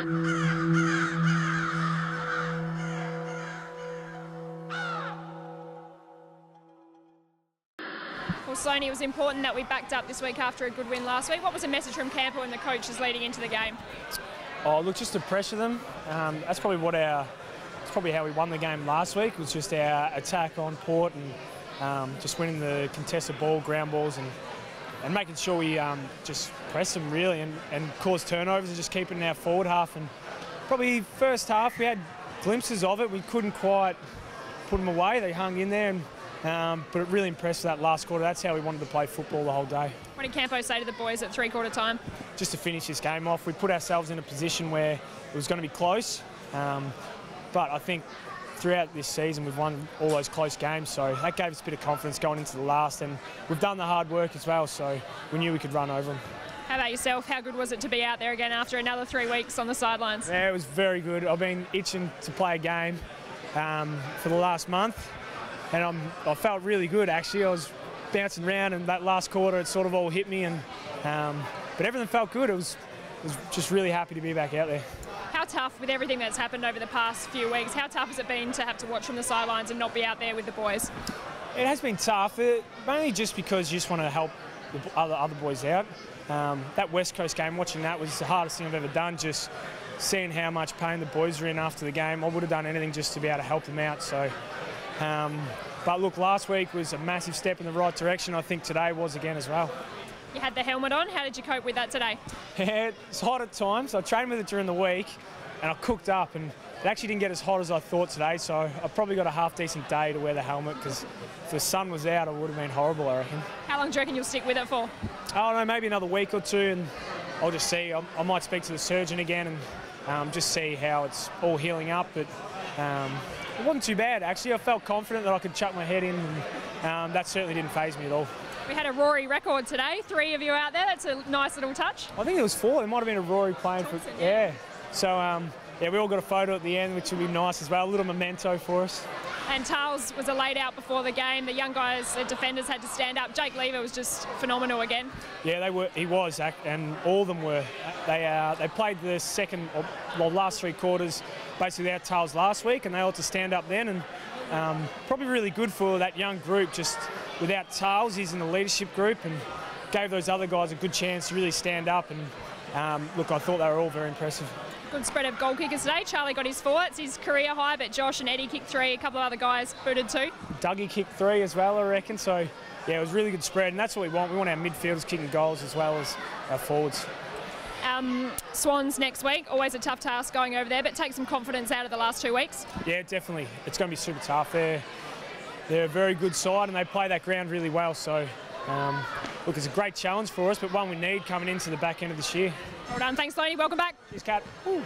Well, Sloane, it was important that we backed up this week after a good win last week. What was the message from Campo and the coaches leading into the game? Oh, look, just to pressure them. That's probably how we won the game last week. Was just our attack on Port and just winning the contested ball, ground balls, and making sure we just press them really and cause turnovers and just keeping our forward half. And probably first half we had glimpses of it. We couldn't quite put them away. They hung in there. But it really impressed that last quarter. That's how we wanted to play football the whole day. What did Campo say to the boys at three-quarter time? Just to finish this game off. We put ourselves in a position where it was going to be close. But I think throughout this season we've won all those close games, so that gave us a bit of confidence going into the last, and we've done the hard work as well, so we knew we could run over them. How about yourself? How good was it to be out there again after another 3 weeks on the sidelines? Yeah, it was very good. I've been itching to play a game for the last month. And I felt really good actually. I was bouncing around, and that last quarter it sort of all hit me. But everything felt good. I was just really happy to be back out there. How tough, with everything that's happened over the past few weeks, how tough has it been to have to watch from the sidelines and not be out there with the boys? It has been tough, mainly just because you just want to help the other boys out. That West Coast game, watching that was the hardest thing I've ever done. Just seeing how much pain the boys were in after the game, I would have done anything just to be able to help them out. So. But look, last week was a massive step in the right direction. I think today was again as well. You had the helmet on. How did you cope with that today? Yeah, it's hot at times. I trained with it during the week and I cooked up, and it actually didn't get as hot as I thought today, so I probably got a half-decent day to wear the helmet, because if the sun was out it would have been horrible, I reckon. How long do you reckon you'll stick with it for? I don't know, maybe another week or two, and I'll just see. I might speak to the surgeon again and just see how it's all healing up. But it wasn't too bad actually. I felt confident that I could chuck my head in, and that certainly didn't faze me at all. We had a Rory record today, 3 of you out there. That's a nice little touch. I think it was 4. There might have been a Rory playing for. Yeah. So yeah, we all got a photo at the end, which would be nice as well. A little memento for us. And Tarls was a laid out before the game. The young guys, the defenders, had to stand up. Jake Lever was just phenomenal again. Yeah, they were. He was, and all of them were. They played the last 3 quarters basically without Tarls last week, and they all had to stand up then. And probably really good for that young group. Just without Tarls, he's in the leadership group, and gave those other guys a good chance to really stand up. And look, I thought they were all very impressive. Good spread of goal kickers today. Charlie got his 4. It's his career high, but Josh and Eddie kicked 3. A couple of other guys booted 2. Dougie kicked 3 as well, I reckon. So, yeah, it was a really good spread, and that's what we want. We want our midfielders kicking goals as well as our forwards. Swans next week. Always a tough task going over there, but take some confidence out of the last 2 weeks. Yeah, definitely. It's going to be super tough. They're a very good side, and they play that ground really well. So, look, it's a great challenge for us, but one we need coming into the back end of this year. Well done. Thanks, Lonnie. Welcome back. Cheers, Kat. Ooh.